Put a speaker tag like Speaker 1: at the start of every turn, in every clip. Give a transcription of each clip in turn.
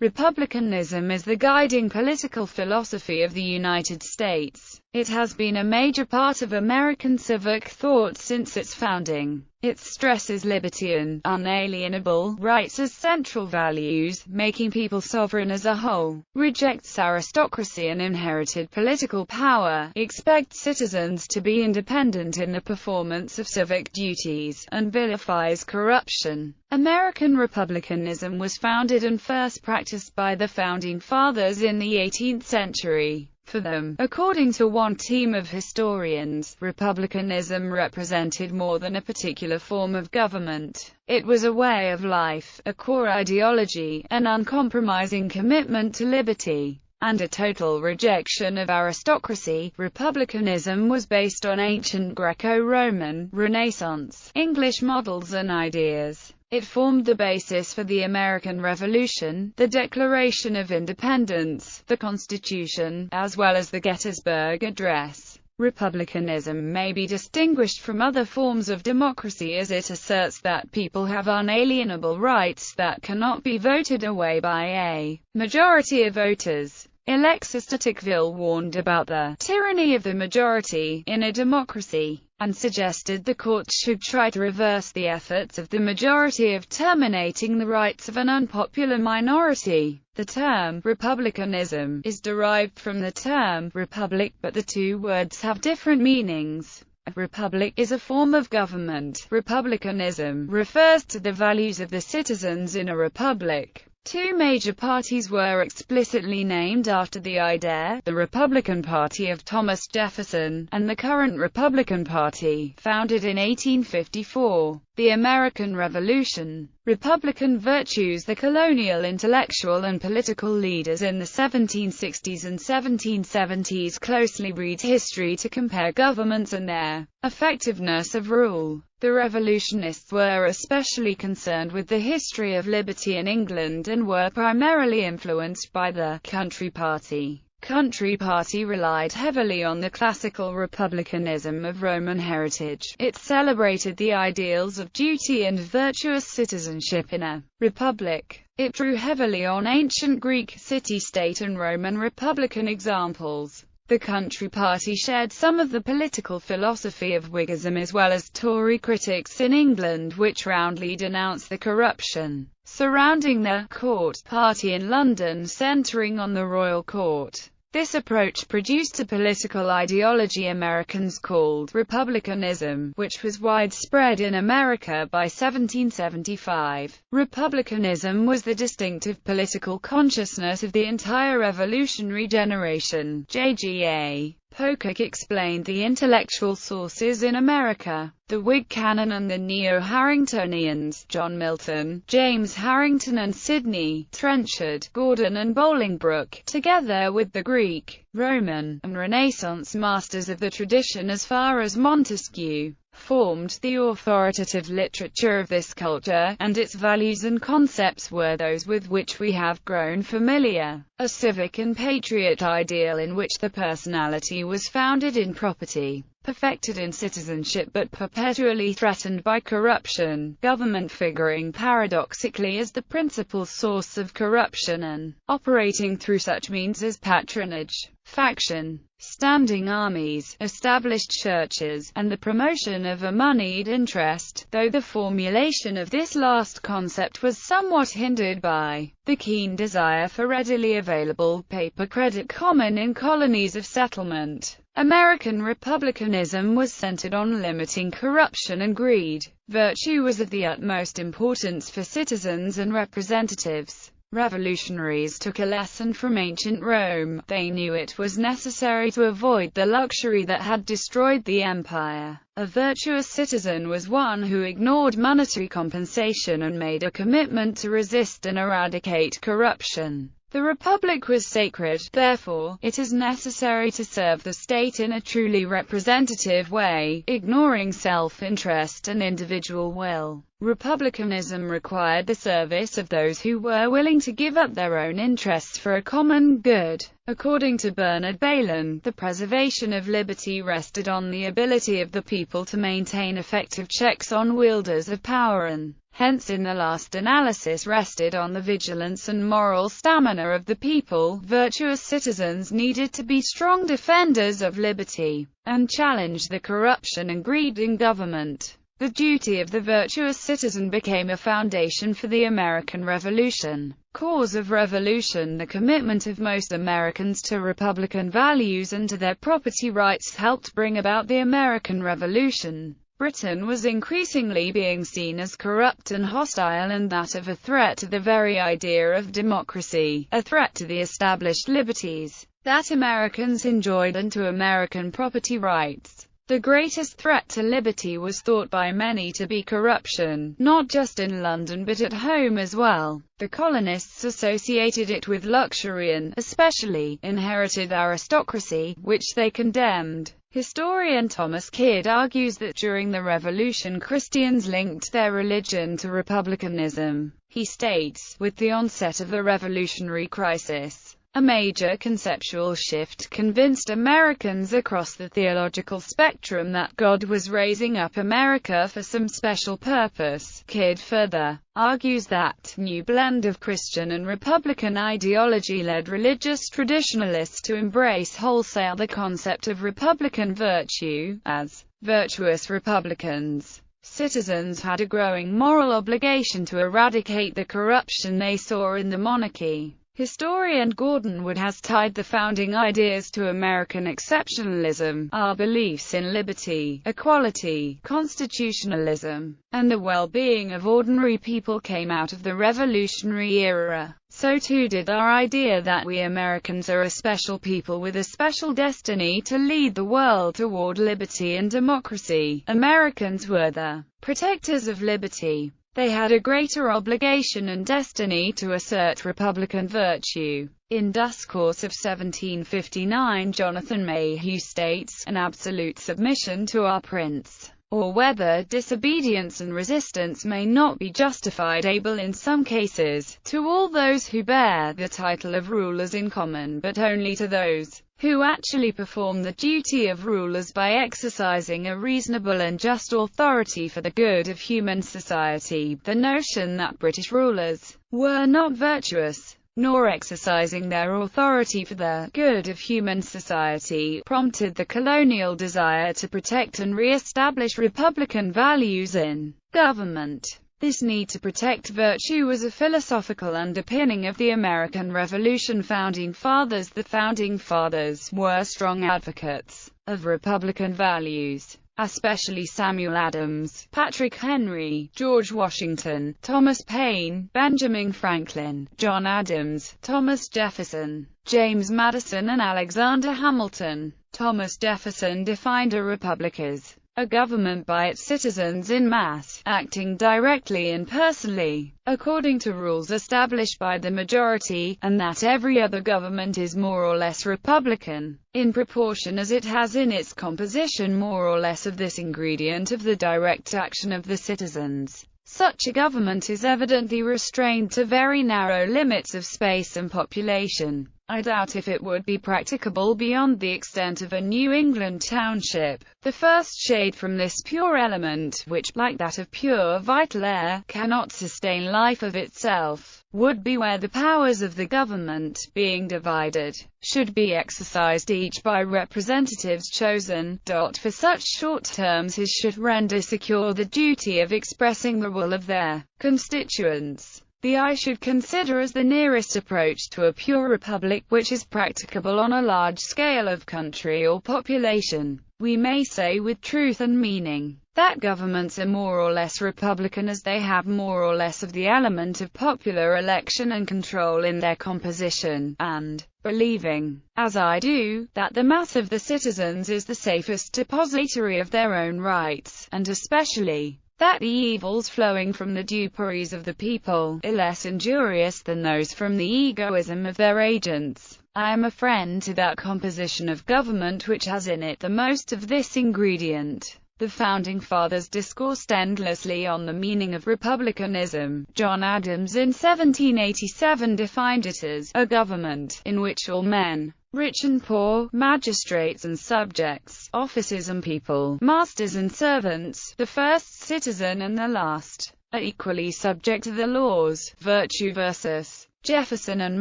Speaker 1: Republicanism is the guiding political philosophy of the United States. It has been a major part of American civic thought since its founding. It stresses liberty and unalienable rights as central values, making people sovereign as a whole, rejects aristocracy and inherited political power, expects citizens to be independent in the performance of civic duties, and vilifies corruption. American republicanism was founded and first practiced by the Founding Fathers in the 18th century. For them, according to one team of historians, republicanism represented more than a particular form of government. It was a way of life, a core ideology, an uncompromising commitment to liberty, and a total rejection of aristocracy. Republicanism was based on ancient Greco-Roman, Renaissance, English models and ideas. It formed the basis for the American Revolution, the Declaration of Independence, the Constitution, as well as the Gettysburg Address. Republicanism may be distinguished from other forms of democracy as it asserts that people have unalienable rights that cannot be voted away by a majority of voters. Alexis de Tocqueville warned about the tyranny of the majority in a democracy, and suggested the courts should try to reverse the efforts of the majority of terminating the rights of an unpopular minority. The term republicanism is derived from the term republic, but the two words have different meanings. A republic is a form of government. Republicanism refers to the values of the citizens in a republic. Two major parties were explicitly named after the idea: the Republican Party of Thomas Jefferson, and the current Republican Party, founded in 1854. The American Revolution. Republican virtues. The colonial intellectual and political leaders in the 1760s and 1770s closely read history to compare governments and their effectiveness of rule. The revolutionists were especially concerned with the history of liberty in England and were primarily influenced by the Country Party. Country Party relied heavily on the classical republicanism of Roman heritage. It celebrated the ideals of duty and virtuous citizenship in a republic. It drew heavily on ancient Greek city-state and Roman republican examples. The Country Party shared some of the political philosophy of Whiggism as well as Tory critics in England, which roundly denounced the corruption surrounding the Court Party in London, centering on the royal court. This approach produced a political ideology Americans called republicanism, which was widespread in America by 1775. Republicanism was the distinctive political consciousness of the entire revolutionary generation. J.G.A. Pocock explained the intellectual sources in America, the Whig canon and the Neo-Harringtonians, John Milton, James Harrington and Sidney, Trenchard, Gordon and Bolingbroke, together with the Greek, Roman, and Renaissance masters of the tradition as far as Montesquieu, formed the authoritative literature of this culture, and its values and concepts were those with which we have grown familiar. A civic and patriot ideal in which the personality was founded in property, perfected in citizenship but perpetually threatened by corruption, government figuring paradoxically as the principal source of corruption and operating through such means as patronage, faction, standing armies, established churches, and the promotion of a moneyed interest, though the formulation of this last concept was somewhat hindered by the keen desire for readily available paper credit common in colonies of settlement. American republicanism was centered on limiting corruption and greed. Virtue was of the utmost importance for citizens and representatives. Revolutionaries took a lesson from ancient Rome. They knew it was necessary to avoid the luxury that had destroyed the empire. A virtuous citizen was one who ignored monetary compensation and made a commitment to resist and eradicate corruption. The republic was sacred, therefore, it is necessary to serve the state in a truly representative way, ignoring self-interest and individual will. Republicanism required the service of those who were willing to give up their own interests for a common good. According to Bernard Bailyn, the preservation of liberty rested on the ability of the people to maintain effective checks on wielders of power and Hence in the last analysis rested on the vigilance and moral stamina of the people. Virtuous citizens needed to be strong defenders of liberty, and challenge the corruption and greed in government. The duty of the virtuous citizen became a foundation for the American Revolution. Cause of revolution: the commitment of most Americans to Republican values and to their property rights helped bring about the American Revolution. Britain was increasingly being seen as corrupt and hostile, and that of a threat to the very idea of democracy, a threat to the established liberties that Americans enjoyed and to American property rights. The greatest threat to liberty was thought by many to be corruption, not just in London but at home as well. The colonists associated it with luxury and, especially, inherited aristocracy, which they condemned. Historian Thomas Kidd argues that during the Revolution Christians linked their religion to republicanism. He states, with the onset of the revolutionary crisis, a major conceptual shift convinced Americans across the theological spectrum that God was raising up America for some special purpose. Kidd further argues that new blend of Christian and Republican ideology led religious traditionalists to embrace wholesale the concept of Republican virtue. As virtuous Republicans, citizens had a growing moral obligation to eradicate the corruption they saw in the monarchy. Historian Gordon Wood has tied the founding ideas to American exceptionalism, our beliefs in liberty, equality, constitutionalism, and the well-being of ordinary people came out of the Revolutionary era. So too did our idea that we Americans are a special people with a special destiny to lead the world toward liberty and democracy. Americans were the protectors of liberty. They had a greater obligation and destiny to assert Republican virtue. In Discourse of 1759, Jonathan Mayhew states, "An absolute submission to our prince, or whether disobedience and resistance may not be justified, able in some cases, to all those who bear the title of rulers in common, but only to those who actually perform the duty of rulers by exercising a reasonable and just authority for the good of human society." The notion that British rulers were not virtuous, nor exercising their authority for the good of human society, prompted the colonial desire to protect and re-establish Republican values in government. This need to protect virtue was a philosophical underpinning of the American Revolution founding fathers. The founding fathers were strong advocates of Republican values, especially Samuel Adams, Patrick Henry, George Washington, Thomas Paine, Benjamin Franklin, John Adams, Thomas Jefferson, James Madison and Alexander Hamilton. Thomas Jefferson defined a republic as a government by its citizens in mass, acting directly and personally, according to rules established by the majority, and that every other government is more or less republican, in proportion as it has in its composition more or less of this ingredient of the direct action of the citizens. Such a government is evidently restrained to very narrow limits of space and population. I doubt if it would be practicable beyond the extent of a New England township. The first shade from this pure element, which, like that of pure vital air, cannot sustain life of itself, would be where the powers of the government, being divided, should be exercised each by representatives chosen, for such short terms as should render secure the duty of expressing the will of their constituents. The I should consider as the nearest approach to a pure republic which is practicable on a large scale of country or population. We may say with truth and meaning that governments are more or less republican as they have more or less of the element of popular election and control in their composition, and, believing, as I do, that the mass of the citizens is the safest depository of their own rights, and especially that the evils flowing from the duperies of the people are less injurious than those from the egoism of their agents, I am a friend to that composition of government which has in it the most of this ingredient. The Founding Fathers discoursed endlessly on the meaning of republicanism. John Adams in 1787 defined it as a government in which all men, rich and poor, magistrates and subjects, officers and people, masters and servants, the first citizen and the last, are equally subject to the laws. Virtue versus Jefferson and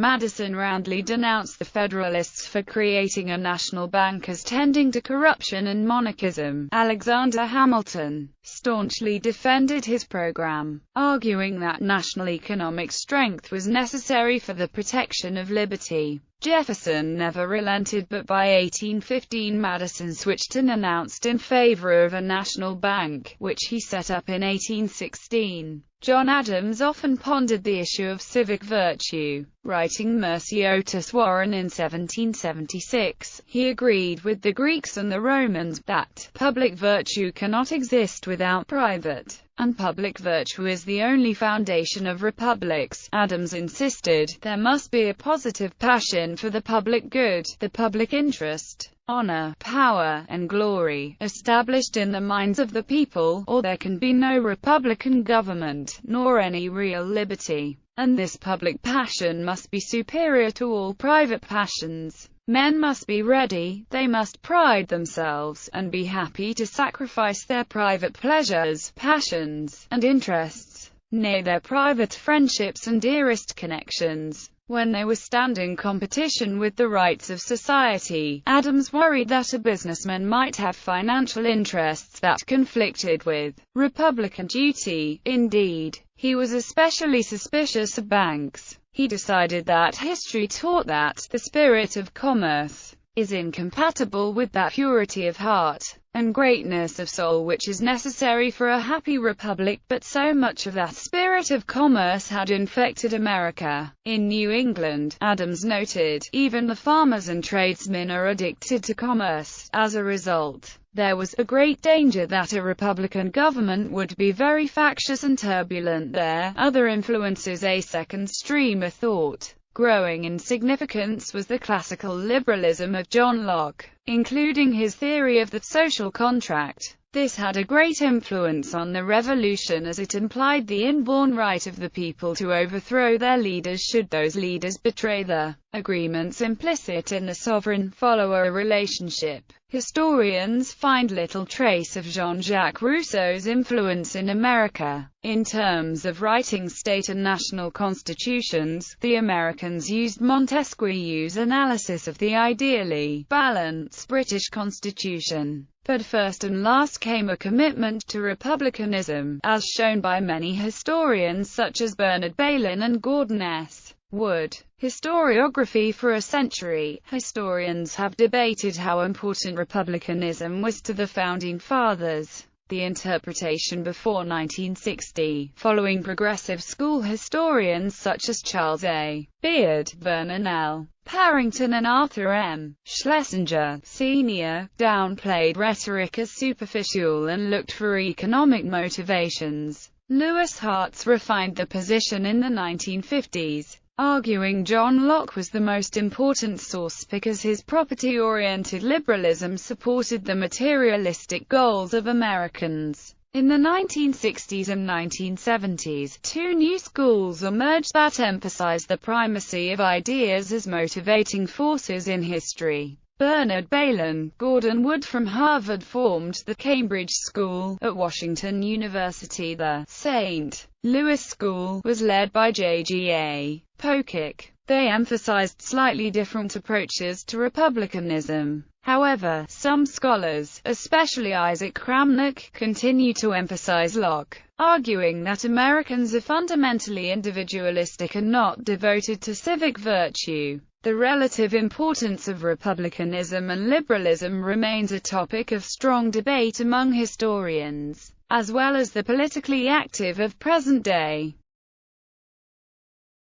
Speaker 1: Madison roundly denounced the Federalists for creating a national bank as tending to corruption and monarchism. Alexander Hamilton staunchly defended his program, arguing that national economic strength was necessary for the protection of liberty. Jefferson never relented, but by 1815 Madison switched and announced in favor of a national bank, which he set up in 1816. John Adams often pondered the issue of civic virtue. Writing Mercy Otis Warren in 1776, he agreed with the Greeks and the Romans that public virtue cannot exist without private, and public virtue is the only foundation of republics. Adams insisted there must be a positive passion for the public good, the public interest, honor, power, and glory, established in the minds of the people, or there can be no republican government, nor any real liberty. And this public passion must be superior to all private passions. Men must be ready, they must pride themselves, and be happy to sacrifice their private pleasures, passions, and interests, nay, their private friendships and dearest connections, when they were standing competition with the rights of society. Adams worried that a businessman might have financial interests that conflicted with republican duty. Indeed, he was especially suspicious of banks. He decided that history taught that the spirit of commerce is incompatible with that purity of heart and greatness of soul which is necessary for a happy republic, but so much of that spirit of commerce had infected America. In New England, Adams noted, even the farmers and tradesmen are addicted to commerce. As a result, there was a great danger that a Republican government would be very factious and turbulent there. Other influences. A second stream of thought, growing in significance, was the classical liberalism of John Locke, including his theory of the social contract. This had a great influence on the Revolution, as it implied the inborn right of the people to overthrow their leaders should those leaders betray the agreements implicit in the sovereign-follower relationship. Historians find little trace of Jean-Jacques Rousseau's influence in America. In terms of writing state and national constitutions, the Americans used Montesquieu's analysis of the ideally balanced British Constitution. But first and last came a commitment to republicanism, as shown by many historians such as Bernard Bailyn and Gordon S. Wood. Historiography. For a century, historians have debated how important republicanism was to the Founding Fathers. The interpretation before 1960, following progressive school historians such as Charles A. Beard, Vernon L. Parrington and Arthur M. Schlesinger, Sr., downplayed rhetoric as superficial and looked for economic motivations. Lewis Hartz refined the position in the 1950s, arguing John Locke was the most important source because his property-oriented liberalism supported the materialistic goals of Americans. In the 1960s and 1970s, two new schools emerged that emphasized the primacy of ideas as motivating forces in history. Bernard Bailyn, Gordon Wood from Harvard formed the Cambridge School. At Washington University, the St. Louis School was led by J.G.A. Pocock. They emphasized slightly different approaches to republicanism. However, some scholars, especially Isaac Kramnik, continue to emphasize Locke, arguing that Americans are fundamentally individualistic and not devoted to civic virtue. The relative importance of republicanism and liberalism remains a topic of strong debate among historians, as well as the politically active of present day.